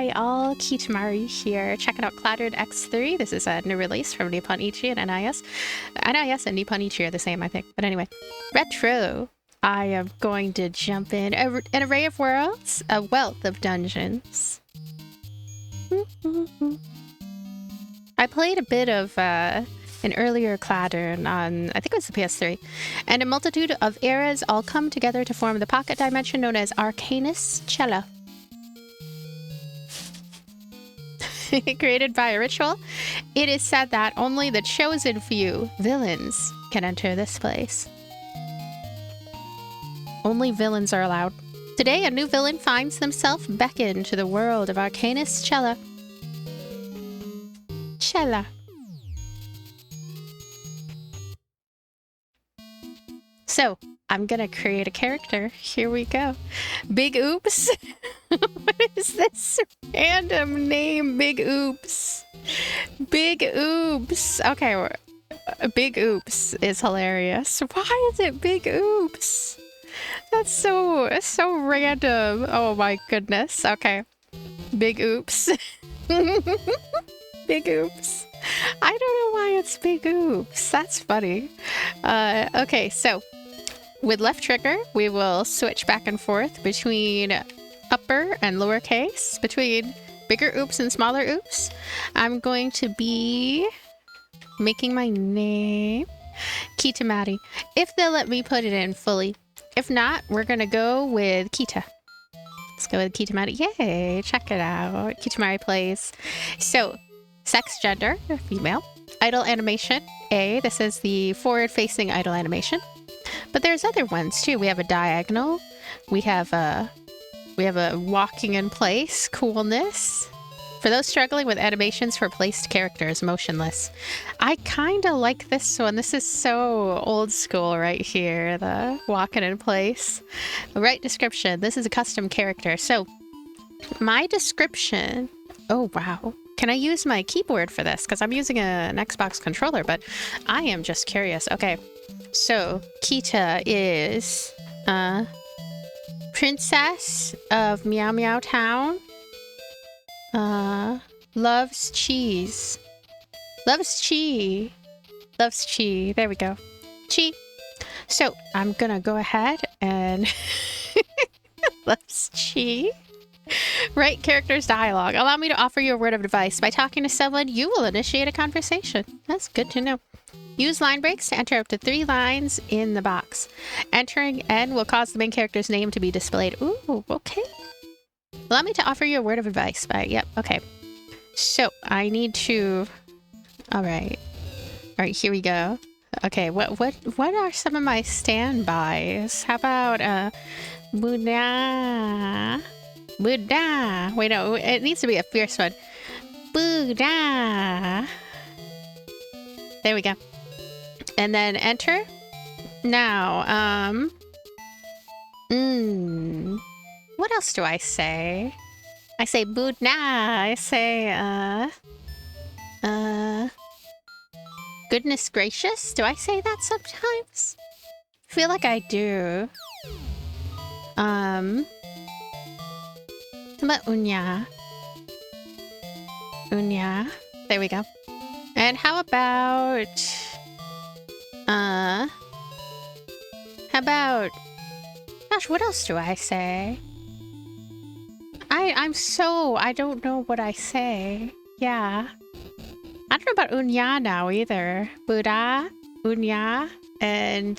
Hi all, Kitamari here, checking out Cladun X3. This is a new release from Nippon Ichi and NIS. NIS and Nippon Ichi are the same, I think. But anyway, retro. I am going to jump in. An array of worlds, a wealth of dungeons. I played a bit of an earlier Cladun on, I think it was the PS3, and a multitude of eras all come together to form the pocket dimension known as Arcanus Cella. Created by a ritual, it is said that only the chosen few villains can enter this place. Only villains are allowed. Today, a new villain finds themselves beckoned to the world of Arcanus Cella. So, I'm gonna create a character. Here we go. Big Oops. What is this random name? Big Oops. Big Oops. Okay, Big Oops is hilarious. Why is it Big Oops? That's so random. Oh my goodness. Okay. Big Oops. Big Oops. I don't know why it's Big Oops. That's funny. Okay, so with left trigger, we will switch back and forth between upper and lower case, between bigger oops and smaller oops. I'm going to be making my name Kitamari, if they'll let me put it in fully. If not, we're gonna go with Kita. Let's go with Kitamari. Yay, check it out. Kitamari plays. So, sex, gender, female. Idle animation, A. This is the forward-facing idle animation. But there's other ones too. We have a diagonal. We have a walking in place, coolness. For those struggling with animations for placed characters, motionless. I kind of like this one. This is so old school right here, the walking in place. Right description. This is a custom character. So my description, oh wow. Can I use my keyboard for this? Because I'm using an Xbox controller, but I am just curious. Okay, so Kita is princess of Meow Meow Town. Loves cheese. Loves chi. Loves chi. There we go. Chi. So I'm gonna go ahead and loves chi. Write characters dialogue. Allow me to offer you a word of advice. By talking to someone, you will initiate a conversation. That's good to know. Use line breaks to enter up to 3 lines in the box. Entering N will cause the main character's name to be displayed. Ooh, okay. Allow me to offer you a word of advice. Yep, okay. So, I need to... Alright. Alright, here we go. Okay, what are some of my standbys? How about, Buddha? Buddha! Wait, no, it needs to be a fierce one. Buddha! There we go. And then enter. Now, what else do I say? I say Buddha. I say, goodness gracious? Do I say that sometimes? I feel like I do. How about Unya? Unya. There we go. And how about... How about... Gosh, what else do I say? I don't know what I say. Yeah. I don't know about Unya now either. Buddha, Unya, and,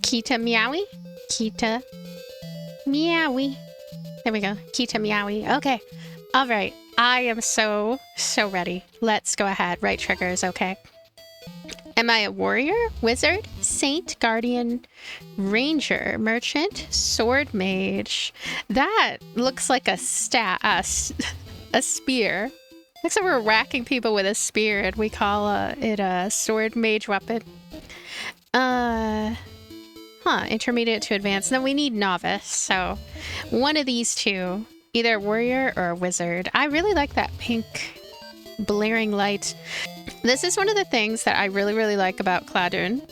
Kita Meowie? Kita Meowie. There we go. Kita Meowie. Okay. All right. I am so ready. Let's go ahead. Right triggers, okay. Am I a warrior, wizard, saint, guardian, ranger, merchant, sword mage? That looks like a spear. Looks like we're whacking people with a spear and we call it a sword mage weapon. Intermediate to advanced. No, we need novice, so one of these two. Either a warrior or a wizard. I really like that pink blaring light. This is one of the things that I really like about Cladun.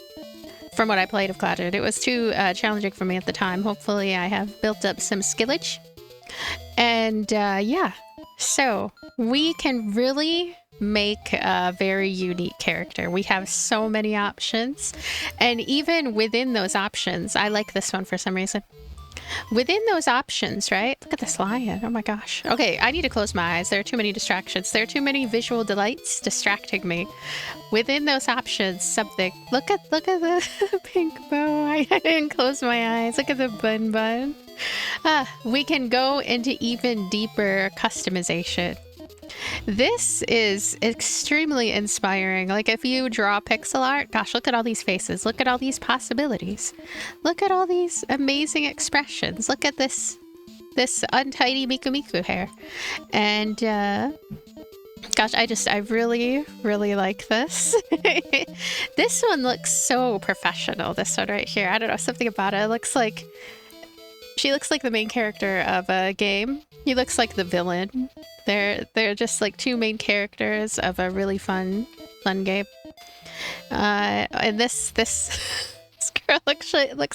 from what I played of Cladun. It was too challenging for me at the time. Hopefully I have built up some skillage. And yeah, so we can really make a very unique character. We have so many options, and even within those options, I like this one for some reason. Within those options, right? Look at this lion. Oh my gosh. Okay, I need to close my eyes. There are too many distractions. There are too many visual delights distracting me. Within those options, something. Look at the pink bow. I didn't close my eyes. Look at the bun. We can go into even deeper customization. This is extremely inspiring. Like, if you draw pixel art, gosh, look at all these faces. Look at all these possibilities. Look at all these amazing expressions. Look at this untidy Miku Miku hair. And gosh, I really, really like this. This one looks so professional, this one right here. I don't know, something about it. It looks like she looks like the main character of a game. He looks like the villain. They're just like two main characters of a really fun game. And this girl looks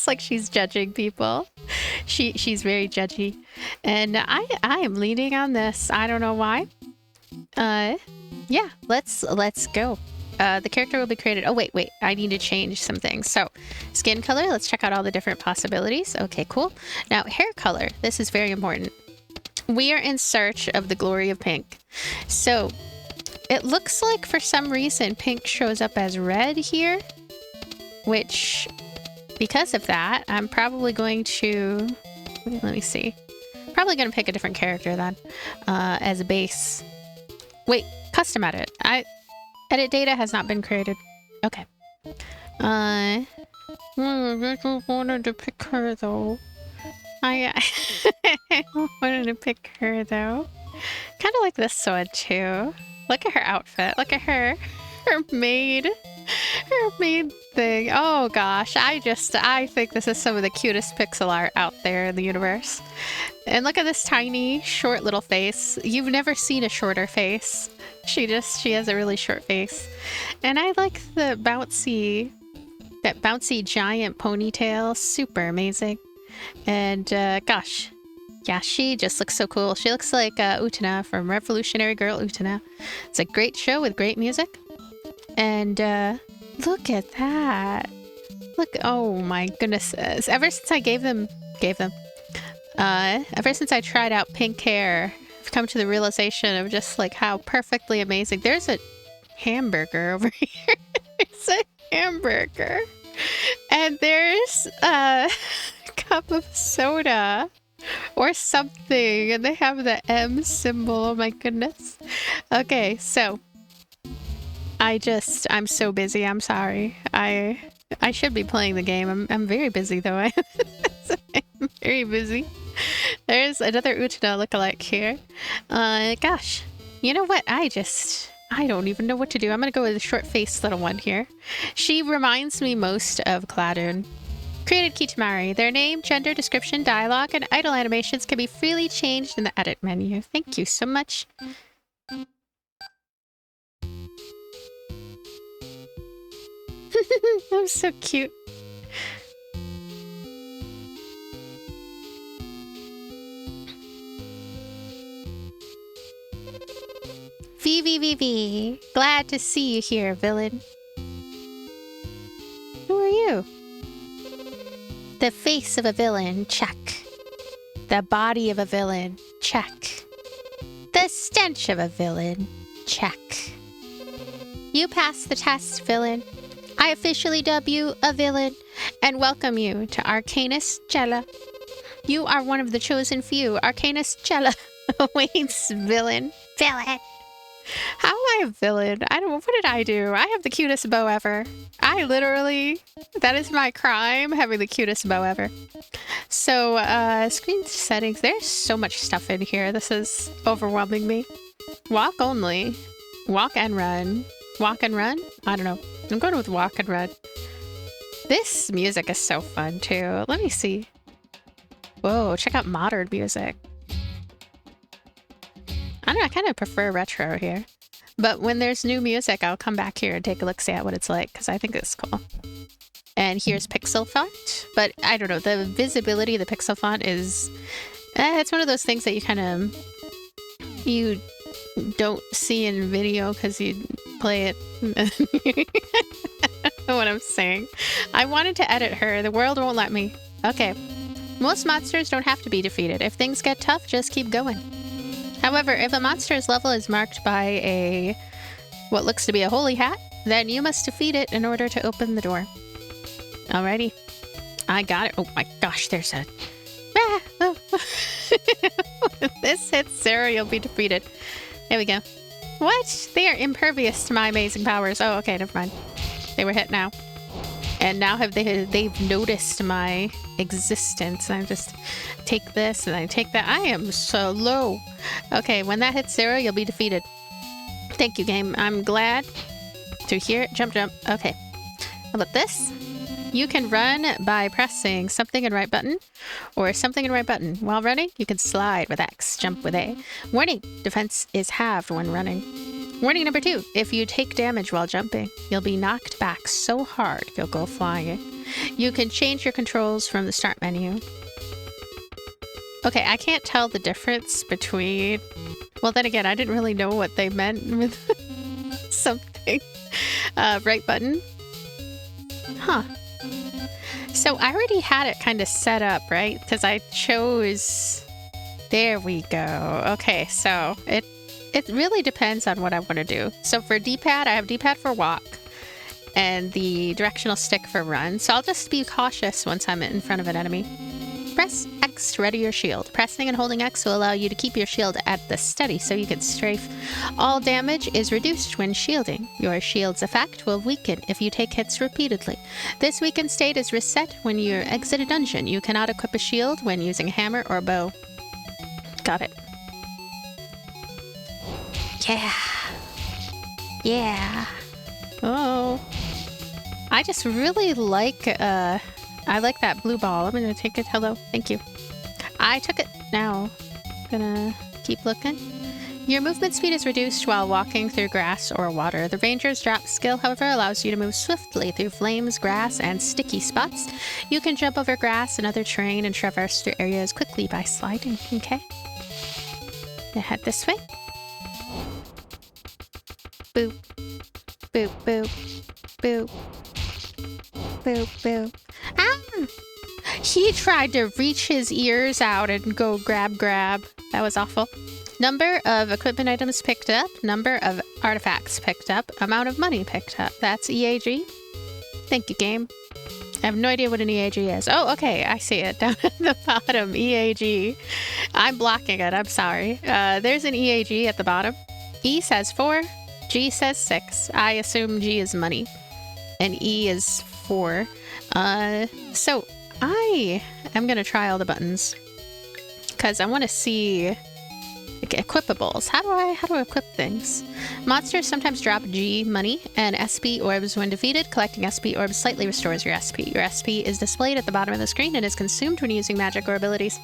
like she's judging people. She's very judgy, and I am leaning on this. I don't know why. Yeah, let's go. The character will be created. Oh, wait. I need to change some things. So, skin color. Let's check out all the different possibilities. Okay, cool. Now, hair color. This is very important. We are in search of the glory of pink. So, it looks like for some reason pink shows up as red here, which, because of that, I'm probably going to... Let me see. Probably going to pick a different character then as a base. Wait, custom edit. Edit data has not been created. Okay. I wanted to pick her though. I wanted to pick her though. Kind of like this one too. Look at her outfit. Look at her maid thing. Oh gosh, I think this is some of the cutest pixel art out there in the universe. And look at this tiny, short little face. You've never seen a shorter face. She has a really short face. And I like that bouncy giant ponytail. Super amazing. And gosh, yeah, she just looks so cool. She looks like Utena from Revolutionary Girl Utena. It's a great show with great music. And look at that. Look, oh my goodness. Ever since I ever since I tried out pink hair, I've come to the realization of just like how perfectly amazing. There's a hamburger over here. There's a hamburger. And there's a cup of soda or something. And they have the M symbol. Oh my goodness. Okay, so I'm so busy. I'm sorry. I should be playing the game. I'm very busy though. I'm very busy. There's another Utena lookalike here. Gosh, you know what? I don't even know what to do. I'm gonna go with the short-faced little one here. She reminds me most of Cladun. Created Kitamari. Their name, gender, description, dialogue, and idle animations can be freely changed in the edit menu. Thank you so much. I'm so cute. VVVV. Glad to see you here, villain. Who are you? The face of a villain, check. The body of a villain, check. The stench of a villain, check. You passed the test, villain. I officially dub you a villain and welcome you to Arcanus Cella. You are one of the chosen few. Arcanus Cella awaits, villain. Villain. How am I a villain? What did I do? I have the cutest bow ever. That is my crime, having the cutest bow ever. So, screen settings. There's so much stuff in here. This is overwhelming me. Walk only. Walk and run. Walk and run? I don't know. I'm going with walk and run. This music is so fun too. Let me see. Whoa, check out modern music. I don't know, I kind of prefer retro here. But when there's new music, I'll come back here and take a look, see at what it's like, because I think it's cool. And here's pixel font, but I don't know, the visibility of the pixel font is, it's one of those things that you don't see in video because you play it. I don't know what I'm saying. I wanted to edit her. The world won't let me. Okay. Most monsters don't have to be defeated. If things get tough, just keep going. However, if a monster's level is marked by what looks to be a holy hat, then you must defeat it in order to open the door. Alrighty. I got it. Oh my gosh, there's a... Ah, oh. If this hits Sarah, you'll be defeated. There we go. What? They are impervious to my amazing powers. Oh, okay, never mind. They were hit now. And now they've noticed my existence. And I just take this and I take that. I am so low. Okay, when that hits Sarah, you'll be defeated. Thank you, game. I'm glad to hear it. Jump, jump. Okay. How about this? You can run by pressing something and right button or something and right button. While running, you can slide with X, jump with A. Warning, defense is halved when running. Warning number 2, if you take damage while jumping, you'll be knocked back so hard you'll go flying. You can change your controls from the start menu. Okay, I can't tell the difference between... Well, then again, I didn't really know what they meant with something. Right button. Huh. So I already had it kind of set up, right? Because I chose... There we go. Okay, so it really depends on what I want to do. So for D-pad, I have D-pad for walk and the directional stick for run. So I'll just be cautious once I'm in front of an enemy. Press X to ready your shield. Pressing and holding X will allow you to keep your shield at the steady so you can strafe. All damage is reduced when shielding. Your shield's effect will weaken if you take hits repeatedly. This weakened state is reset when you exit a dungeon. You cannot equip a shield when using a hammer or bow. Got it. Yeah. Yeah. Oh. I just really like, I like that blue ball. I'm gonna take it. Hello. Thank you. I took it. Now, gonna keep looking. Your movement speed is reduced while walking through grass or water. The ranger's drop skill, however, allows you to move swiftly through flames, grass, and sticky spots. You can jump over grass and other terrain and traverse through areas quickly by sliding. Okay. Gonna head this way. Boop. Boop, boop. Boop. Boop, boop. Ah! He tried to reach his ears out and go grab. That was awful. Number of equipment items picked up. Number of artifacts picked up. Amount of money picked up. That's EAG. Thank you, game. I have no idea what an EAG is. Oh, okay. I see it down at the bottom. EAG. I'm blocking it. I'm sorry. There's an EAG at the bottom. E says 4. G says 6. I assume G is money. And E is 4. So I am going to try all the buttons. Because I want to see... equipables. How do I equip things? Monsters sometimes drop G money and SP orbs when defeated. Collecting SP orbs slightly restores your SP. Your SP is displayed at the bottom of the screen and is consumed when using magic or abilities.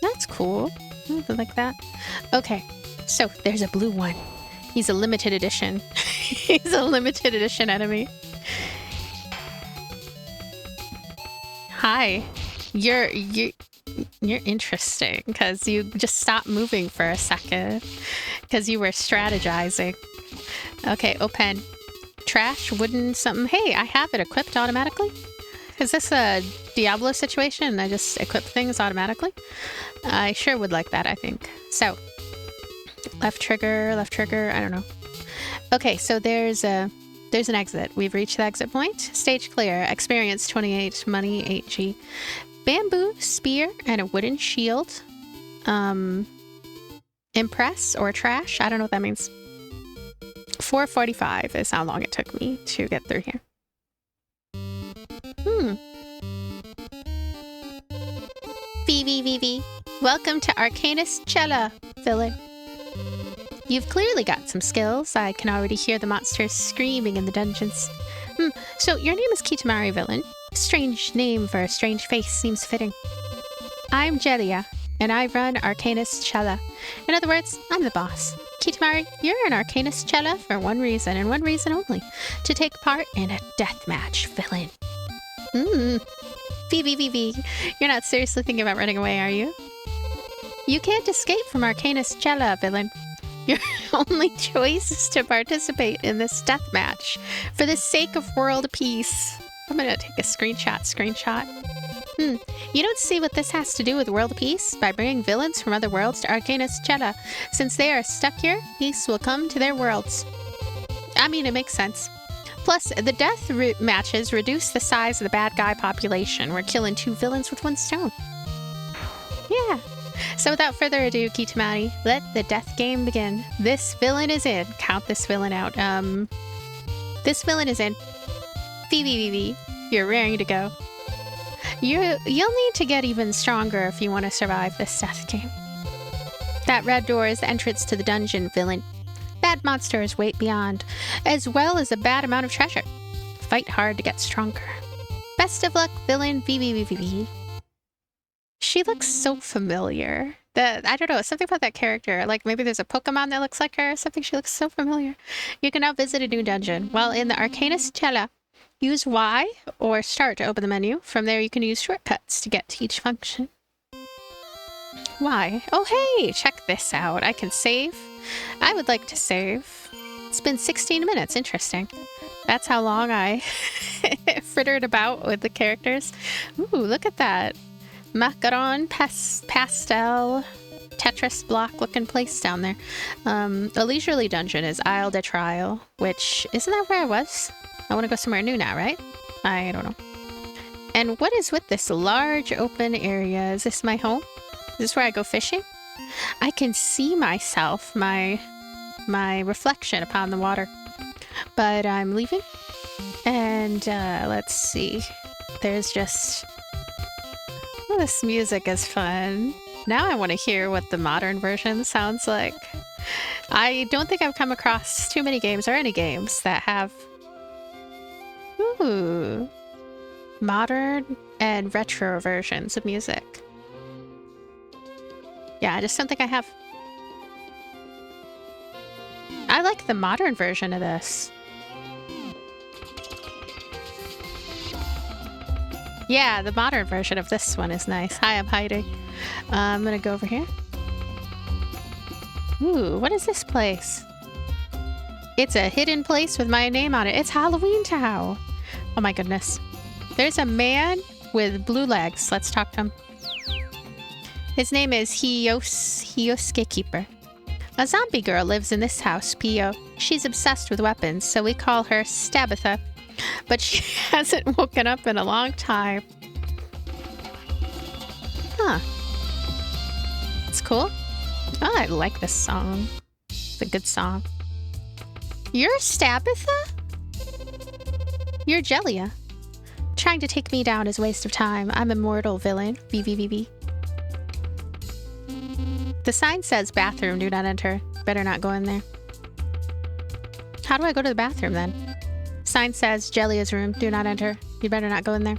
That's cool. Something like that. Okay, so there's a blue one. He's a limited edition. He's a limited edition enemy. Hi. You're interesting because you just stopped moving for a second because you were strategizing. Okay, open. Trash, wooden, something. Hey, I have it equipped automatically. Is this a Diablo situation and I just equip things automatically? I sure would like that, I think. So, left trigger, I don't know. Okay, so there's an exit. We've reached the exit point. Stage clear. Experience 28, money 8G. Bamboo, spear, and a wooden shield. Impress or trash. I don't know what that means. 4:45 is how long it took me to get through here. VVVV. Welcome to Arcanus Cella, villain. You've clearly got some skills. I can already hear the monsters screaming in the dungeons. So your name is Kitamari, villain. Strange name for a strange face seems fitting. I'm Jelia, and I run Arcanus Cella. In other words, I'm the boss. Kitamari, you're in Arcanus Cella for one reason, and one reason only. To take part in a deathmatch, villain. VVVV, you're not seriously thinking about running away, are you? You can't escape from Arcanus Cella, villain. Your only choice is to participate in this death match for the sake of world peace. I'm gonna take a screenshot. You don't see what this has to do with world peace? By bringing villains from other worlds to Arcanus Cella. Since they are stuck here, peace will come to their worlds. I mean, it makes sense. Plus, the death matches reduce the size of the bad guy population. We're killing 2 villains with 1 stone. Yeah. So without further ado, Kitamari, let the death game begin. This villain is in. Count this villain out. This villain is in. VVVV, you're raring to go. You'll need to get even stronger if you want to survive this death game. That red door is the entrance to the dungeon, villain. Bad monsters wait beyond, as well as a bad amount of treasure. Fight hard to get stronger. Best of luck, villain VVVV. She looks so familiar. I don't know, something about that character. Like maybe there's a Pokemon that looks like her or something. She looks so familiar. You can now visit a new dungeon. While in the Arcanus Cella, use Y or start to open the menu. From there you can use shortcuts to get to each function. Y. Oh hey, check this out. I can save. I would like to save. It's been 16 minutes. Interesting. That's how long I frittered about with the characters. Ooh, look at that. Macaron pastel Tetris block looking place down there. The leisurely dungeon is Isle de Trial, which isn't that where I was? I want to go somewhere new now, right? I don't know. And what is with this large open area? Is this my home? Is this where I go fishing? I can see myself, my reflection upon the water. But I'm leaving. And let's see. There's just... Oh, this music is fun. Now I want to hear what the modern version sounds like. I don't think I've come across too many games or any games that have modern and retro versions of music. Yeah, I just don't think I have. I like the modern version of this. Yeah, the modern version of this one is nice. Hi, I'm hiding. I'm gonna go over here. Ooh, what is this place? It's a hidden place with my name on it. It's Halloween Town. Oh my goodness. There's a man with blue legs. Let's talk to him. His name is Hyosuke Keeper. A zombie girl lives in this house, Pio. She's obsessed with weapons, so we call her Stabitha. But she hasn't woken up in a long time. Huh. It's cool. Oh, I like this song. It's a good song. You're Stabitha? You're Jellia. Trying to take me down is a waste of time. I'm a mortal villain. VVVV. The sign says bathroom, do not enter. Better not go in there. How do I go to the bathroom then? Sign says Jellia's room, do not enter. You better not go in there.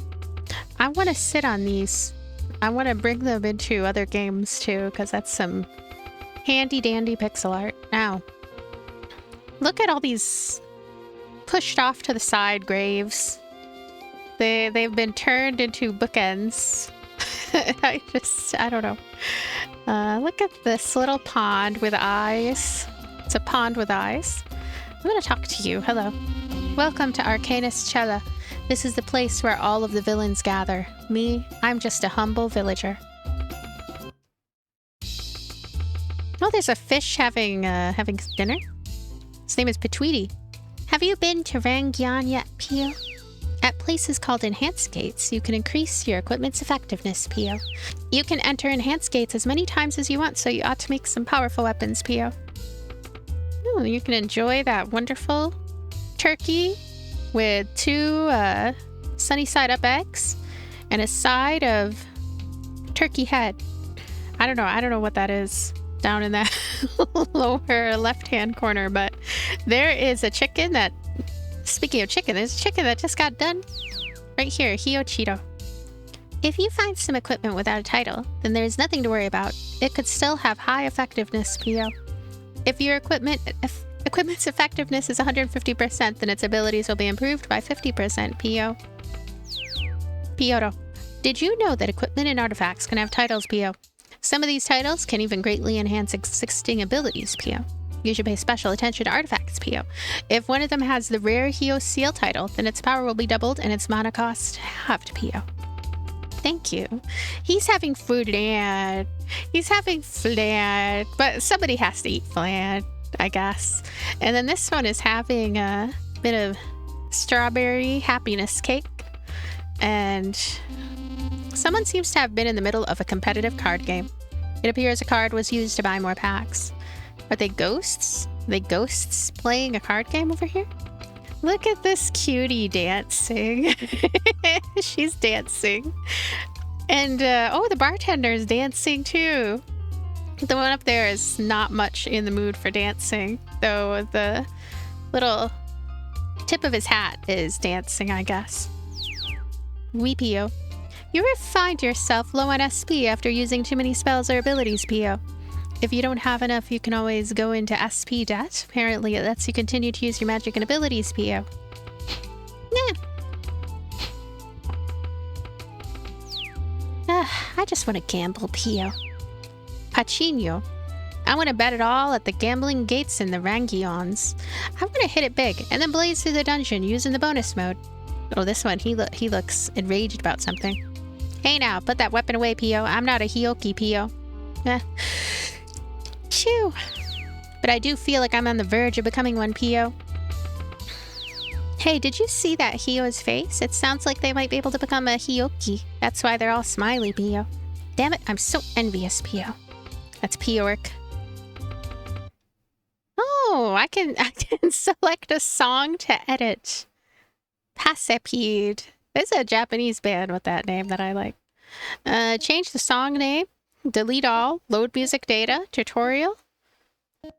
I want to sit on these. I want to bring them into other games too, because that's some handy dandy pixel art. Now, look at all these pushed off to the side graves. They've been turned into bookends. I don't know. Look at this little pond with eyes. It's a pond with eyes. I'm gonna talk to you. Hello. Welcome to Arcanus Cella. This is the place where all of the villains gather. Me, I'm just a humble villager. Oh, there's a fish having dinner. His name is Petweety. Have you been to Rangyan yet, Pio? At places called Enhanced Gates, you can increase your equipment's effectiveness, Pio. You can enter Enhanced Gates as many times as you want, so you ought to make some powerful weapons, Pio. Ooh, you can enjoy that wonderful turkey with 2 sunny side up eggs and a side of turkey head. I don't know what that is down in that lower left-hand corner, but there is a chicken that, speaking of chicken, there's a chicken that just got done right here, Hyochito. If you find some equipment without a title, then there's nothing to worry about. It could still have high effectiveness, Pio. If your equipment's effectiveness is 150%, then its abilities will be improved by 50%, Pio. Piotr, did you know that equipment and artifacts can have titles, Pio? Some of these titles can even greatly enhance existing abilities, Pio. You should pay special attention to artifacts, Pio. If one of them has the rare Hio Seal title, then its power will be doubled and its mana cost halved, Pio. Thank you. He's having flan. He's having flan. But somebody has to eat flan, I guess. And then this one is having a bit of strawberry happiness cake. And someone seems to have been in the middle of a competitive card game. It appears a card was used to buy more packs. Are they ghosts? Are they ghosts playing a card game over here? Look at this cutie dancing. She's dancing. And, oh, the bartender is dancing too. The one up there is not much in the mood for dancing, though the little tip of his hat is dancing, I guess. Oui, Pio. You ever find yourself low on SP after using too many spells or abilities, Pio? If you don't have enough, you can always go into SP debt. Apparently, it lets you continue to use your magic and abilities, Pio. Nah. I just want to gamble, Pio. Pachinko. I want to bet it all at the gambling gates in the Rangions. I want to hit it big and then blaze through the dungeon using the bonus mode. Oh, this one, he looks enraged about something. Hey now, put that weapon away, Pio. I'm not a Hioki, Pio. Phew. But I do feel like I'm on the verge of becoming one, Pio. Hey, did you see that Hio's face? It sounds like they might be able to become a Hioki. That's why they're all smiley, Pio. Damn it, I'm so envious, Pio. That's Piork. Oh, I can select a song to edit. Pasepede. There's a Japanese band with that name that I like. Change the song name. Delete all. Load music data. Tutorial.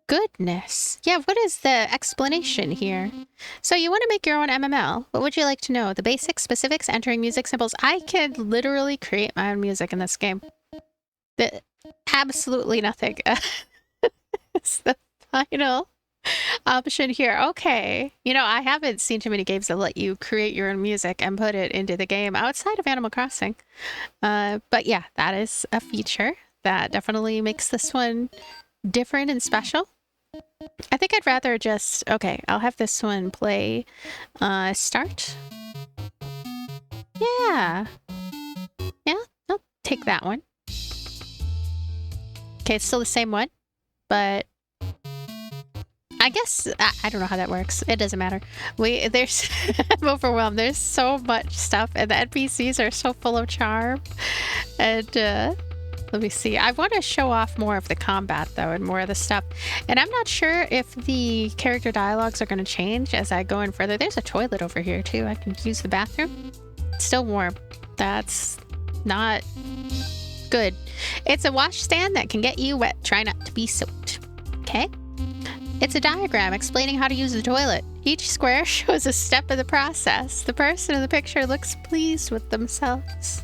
Goodness. Yeah, what is the explanation here? So you want to make your own MML. What would you like to know? The basics, specifics, entering music symbols. I can literally create my own music in this game. Absolutely nothing. It's the final option here. Okay. You know, I haven't seen too many games that let you create your own music and put it into the game outside of Animal Crossing. But yeah, that is a feature that definitely makes this one different and special. I think I'd rather just... Okay, I'll have this one play start. Yeah. Yeah, I'll take that one. Okay, it's still the same one, but I guess I don't know how that works. It doesn't matter. There's I'm overwhelmed. There's so much stuff, and the NPCs are so full of charm. And let me see. I want to show off more of the combat though, and more of the stuff. And I'm not sure if the character dialogues are going to change as I go in further. There's a toilet over here too. I can use the bathroom. It's still warm. That's not good. It's a washstand that can get you wet. Try not to be soaked. Okay? It's a diagram explaining how to use the toilet. Each square shows a step of the process. The person in the picture looks pleased with themselves.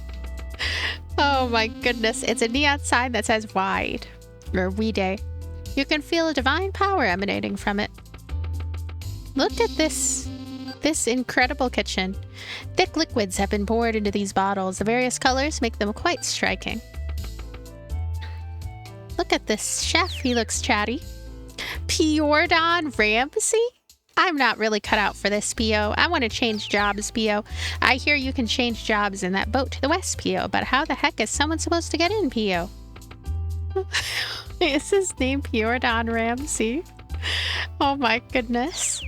Oh my goodness. It's a neon sign that says wide, or we day. You can feel a divine power emanating from it. Look at this incredible kitchen. Thick liquids have been poured into these bottles. The various colors make them quite striking. Look at this chef. He looks chatty. Piordon Ramsey? I'm not really cut out for this, Pio. I want to change jobs, Pio. I hear you can change jobs in that boat to the west, Pio, but how the heck is someone supposed to get in, Pio? Is his name Piordon Ramsey? Oh my goodness.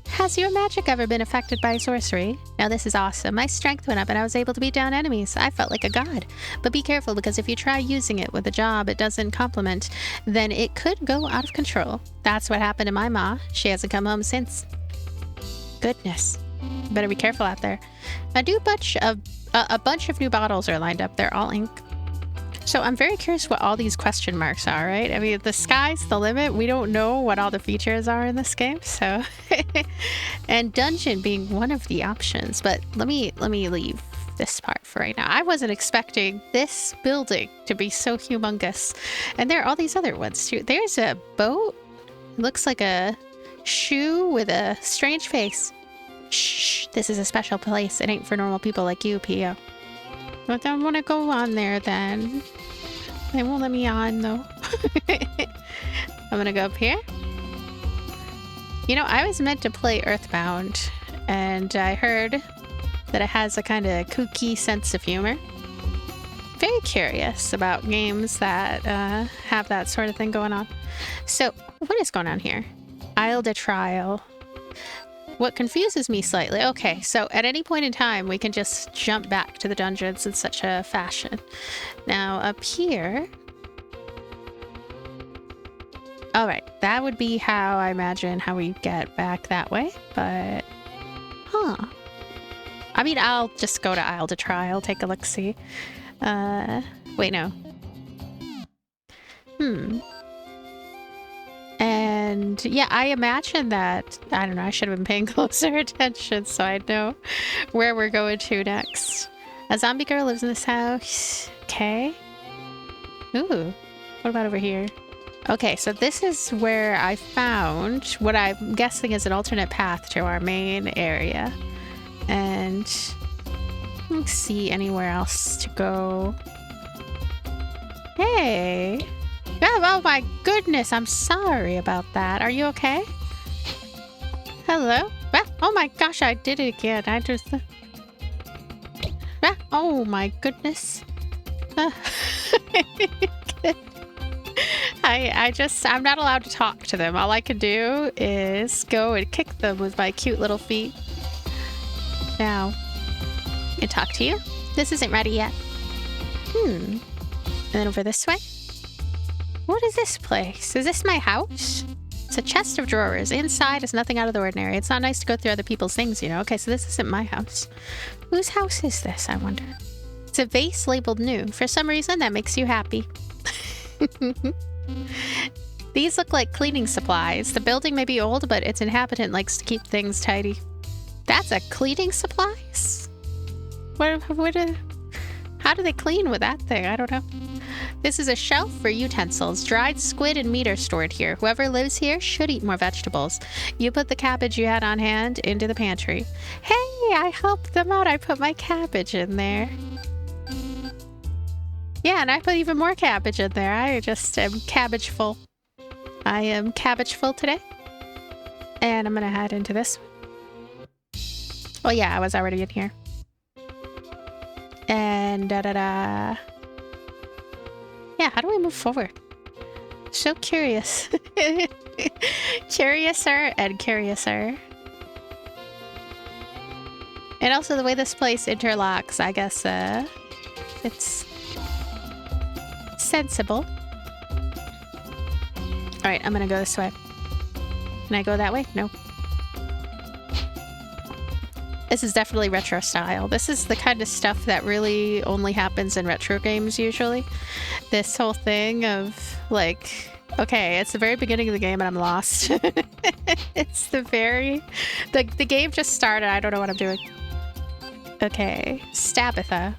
Has your magic ever been affected by sorcery? Now this is awesome. My strength went up and I was able to beat down enemies. I felt like a god. But be careful, because if you try using it with a job it doesn't complement, then it could go out of control. That's what happened to my ma. She hasn't come home since. Goodness. Better be careful out there. A bunch of new bottles are lined up. They're all ink. So I'm very curious what all these question marks are, right? I mean, the sky's the limit. We don't know what all the features are in this game, so... And dungeon being one of the options, but let me leave this part for right now. I wasn't expecting this building to be so humongous. And there are all these other ones too. There's a boat. Looks like a shoe with a strange face. Shh, this is a special place. It ain't for normal people like you, Pio. I don't want to go on there then. They won't let me on though. I'm gonna go up here. You know, I was meant to play Earthbound, and I heard that it has a kind of kooky sense of humor. Very curious about games that have that sort of thing going on. So, what is going on here? Isle de Trial. What confuses me slightly, okay, so at any point in time, we can just jump back to the dungeons in such a fashion. Now, up here... Alright, that would be how I imagine how we get back that way, but... Huh. I mean, I'll just go to Isle de Trial, take a look-see. Wait, no. And yeah, I imagine that, I don't know, I should have been paying closer attention so I'd know where we're going to next. A zombie girl lives in this house. Okay. Ooh, what about over here? Okay, so this is where I found what I'm guessing is an alternate path to our main area. And I don't see anywhere else to go. Hey! Oh my goodness, I'm sorry about that. Are you okay? Hello? Oh my gosh, I did it again. I just... Oh my goodness. I'm not allowed to talk to them. All I can do is go and kick them with my cute little feet. Now, and talk to you. This isn't ready yet. And then over this way. What is this place? Is this my house? It's a chest of drawers. Inside is nothing out of the ordinary. It's not nice to go through other people's things, you know? Okay, so this isn't my house. Whose house is this, I wonder? It's a vase labeled new. For some reason, that makes you happy. These look like cleaning supplies. The building may be old, but its inhabitant likes to keep things tidy. That's a cleaning supplies? How do they clean with that thing? I don't know. This is a shelf for utensils. Dried squid and meat are stored here. Whoever lives here should eat more vegetables. You put the cabbage you had on hand into the pantry. Hey, I helped them out. I put my cabbage in there. Yeah, and I put even more cabbage in there. I just am cabbage full. I am cabbage full today. And I'm gonna head into this one. Oh yeah, I was already in here. And da-da-da. Yeah, how do we move forward? So curious. Curiouser and curiouser. And also the way this place interlocks, I guess, it's sensible. Alright, I'm gonna go this way. Can I go that way? No. This is definitely retro style. This is the kind of stuff that really only happens in retro games usually. This whole thing of like, okay, it's the very beginning of the game and I'm lost. It's the game just started. I don't know what I'm doing. Okay, Stabitha.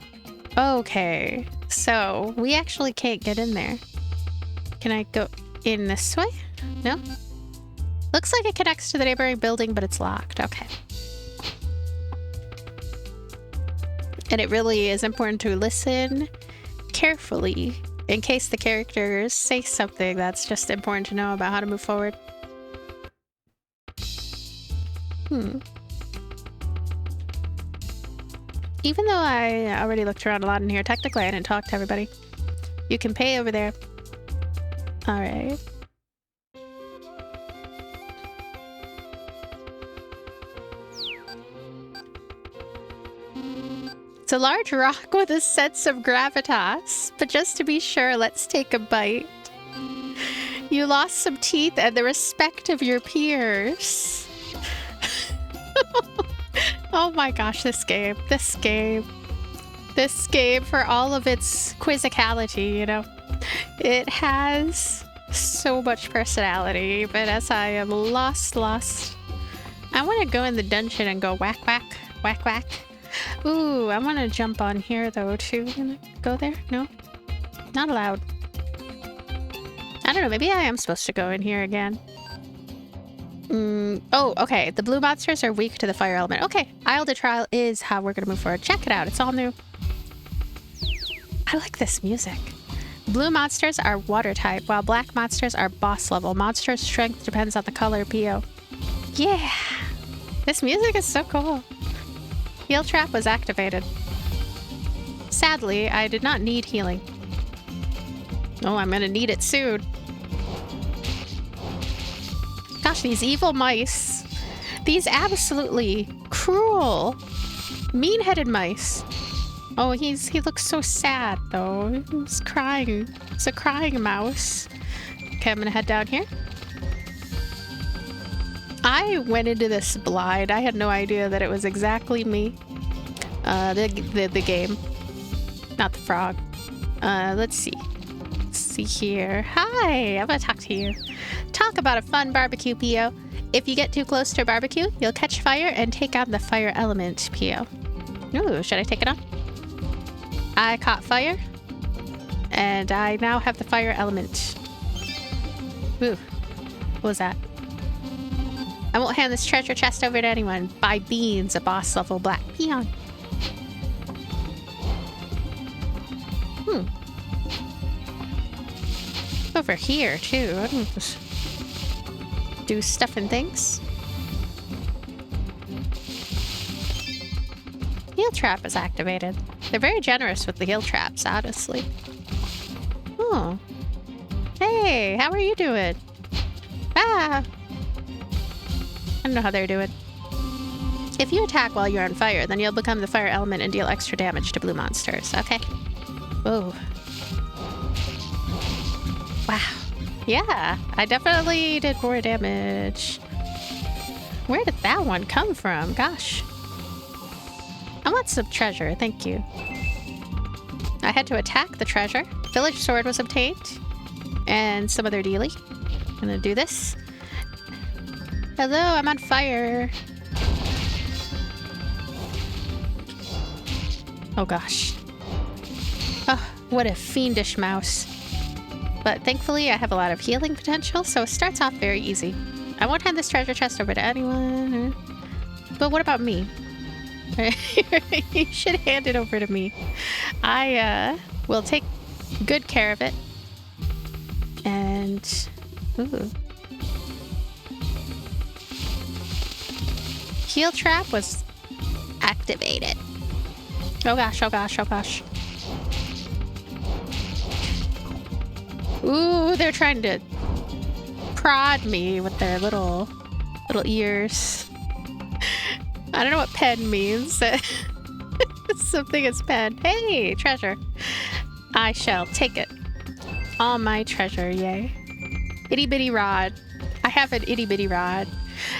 Okay, so we actually can't get in there. Can I go in this way? No? Looks like it connects to the neighboring building, but it's locked. Okay. And it really is important to listen carefully in case the characters say something that's just important to know about how to move forward. Even though I already looked around a lot in here, technically I didn't talk to everybody. You can pay over there. Alright. It's a large rock with a sense of gravitas, but just to be sure, let's take a bite. You lost some teeth and the respect of your peers. Oh my gosh, this game for all of its quizzicality, you know. It has so much personality, but as I am lost. I want to go in the dungeon and go whack, whack, whack, whack. Ooh, I want to jump on here though too. Can I go there? No? Not allowed. I don't know, maybe I am supposed to go in here again. Oh, okay. The blue monsters are weak to the fire element. Okay, Isle de Trial is how we're gonna move forward. Check it out. It's all new. I like this music. Blue monsters are water type, while black monsters are boss level. Monster strength depends on the color, PO. Yeah! This music is so cool. Heal trap was activated. Sadly, I did not need healing. Oh, I'm gonna need it soon. Gosh, these evil mice. These absolutely cruel, mean-headed mice. Oh, he looks so sad, though. He's crying. It's a crying mouse. Okay, I'm gonna head down here. I went into this blind. I had no idea that it was exactly me. The game. Not the frog. Let's see. Let's see here. Hi, I'm gonna talk to you. Talk about a fun barbecue, PO. If you get too close to a barbecue, you'll catch fire and take on the fire element, PO. Ooh, should I take it on? I caught fire, and I now have the fire element. Ooh, what was that? I won't hand this treasure chest over to anyone. Buy beans, a boss level black peon. Over here, too. I don't just do stuff and things. Heal trap is activated. They're very generous with the heal traps, honestly. Oh. Hey, how are you doing? Ah! I don't know how they're doing. If you attack while you're on fire, then you'll become the fire element and deal extra damage to blue monsters. Okay. Whoa. Wow. Yeah, I definitely did more damage. Where did that one come from? Gosh. I want some treasure, thank you. I had to attack the treasure. Village sword was obtained. And some other dealy. I'm gonna do this. Hello, I'm on fire. Oh gosh. Oh, what a fiendish mouse. But thankfully I have a lot of healing potential, so it starts off very easy. I won't hand this treasure chest over to anyone. But what about me? You should hand it over to me. I will take good care of it. And... ooh. Heal trap was activated. Oh gosh, oh gosh, oh gosh. Ooh, they're trying to prod me with their little ears. I don't know what pen means. Something is pen. Hey, treasure. I shall take it. All my treasure, yay. Itty bitty rod. I have an itty bitty rod.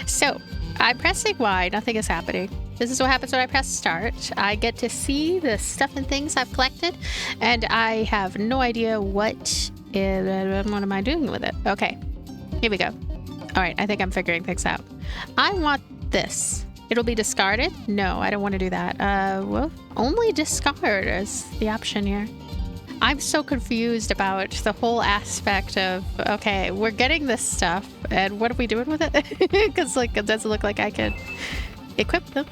So, I'm pressing Y, nothing is happening. This is what happens when I press start. I get to see the stuff and things I've collected, and I have no idea what am I doing with it. Okay, here we go. All right, I think I'm figuring things out. I want this. It'll be discarded? No, I don't want to do that. Well, only discard is the option here. I'm so confused about the whole aspect of, okay, we're getting this stuff, and what are we doing with it? Because, like, it doesn't look like I can equip them.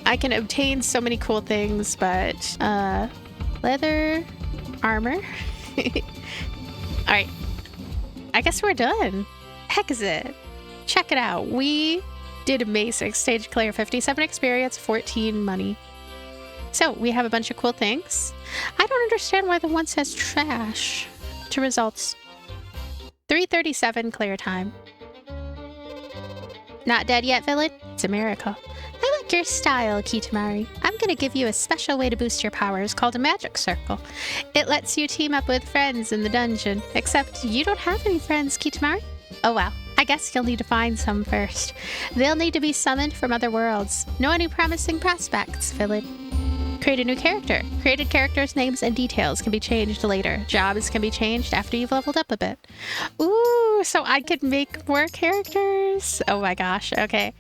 I can obtain so many cool things, but, leather, armor. Alright. I guess we're done. Exit. Check it out. We did amazing. Stage clear, 57 experience, 14 money. So, we have a bunch of cool things. I don't understand why the one says trash. To results. 3:37 clear time. Not dead yet, villain? It's a miracle. I like your style, Kitamari. I'm gonna give you a special way to boost your powers called a magic circle. It lets you team up with friends in the dungeon. Except you don't have any friends, Kitamari. Oh well. I guess you'll need to find some first. They'll need to be summoned from other worlds. Know any promising prospects, villain? Create a new character. Created characters' names and details can be changed later. Jobs can be changed after you've leveled up a bit. Ooh, so I could make more characters? Oh my gosh, okay.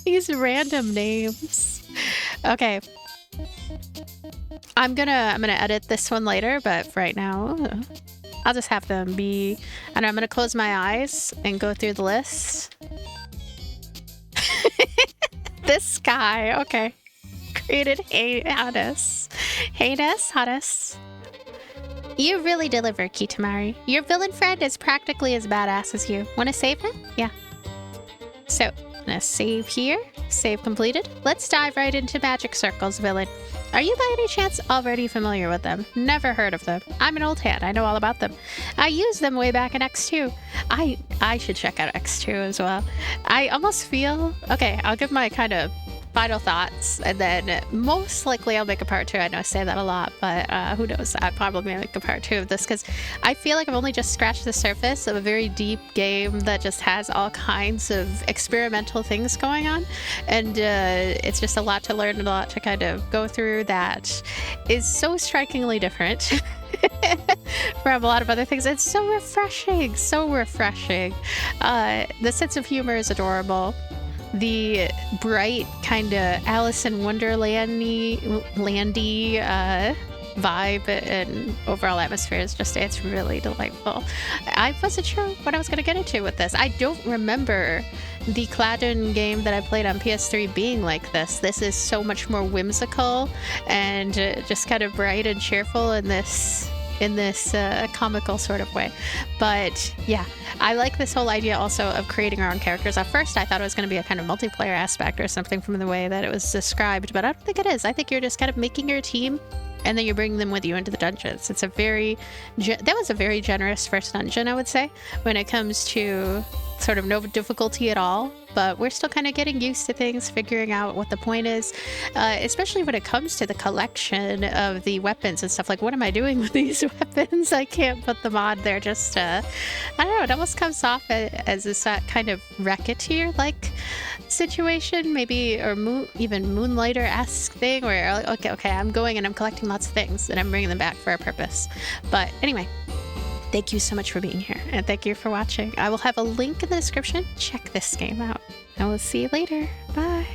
These random names. Okay. I'm gonna edit this one later, but for right now, I'll just have them be... And I'm gonna close my eyes and go through the list. This guy, okay. Created Arcanus. Arcanus. You really deliver, Kitamari. Your villain friend is practically as badass as you. Wanna save him? Yeah. So, I'm gonna save here. Save completed. Let's dive right into Magic Circle's villain. Are you by any chance already familiar with them? Never heard of them. I'm an old hand. I know all about them. I used them way back in X2. I should check out X2 as well. I almost feel... Okay, I'll give my kind of final thoughts, and then most likely I'll make a part 2. I know I say that a lot, but who knows? I'll probably make a part 2 of this, because I feel like I've only just scratched the surface of a very deep game that just has all kinds of experimental things going on, and it's just a lot to learn and a lot to kind of go through that is so strikingly different from a lot of other things. It's so refreshing, so refreshing. The sense of humor is adorable. The bright kind of Alice in Wonderland-y vibe and overall atmosphere is just, it's really delightful. I wasn't sure what I was going to get into with this. I don't remember the Cladun game that I played on PS3 being like this. This is so much more whimsical and just kind of bright and cheerful in this comical sort of way. But yeah, I like this whole idea also of creating our own characters. At first I thought it was going to be a kind of multiplayer aspect or something from the way that it was described, but I don't think it is. I think you're just kind of making your team and then you're bringing them with you into the dungeons. It's a very, that was a very generous first dungeon, I would say, when it comes to sort of no difficulty at all, but we're still kind of getting used to things, figuring out what the point is, especially when it comes to the collection of the weapons and stuff. Like, what am I doing with these weapons? I can't put them on. They're just, I don't know, it almost comes off as this kind of Racketeer-like situation, maybe, or even Moonlighter-esque thing, where, okay, I'm going and I'm collecting lots of things and I'm bringing them back for a purpose. But anyway, thank you so much for being here, and thank you for watching. I will have a link in the description. Check this game out. I will see you later. Bye.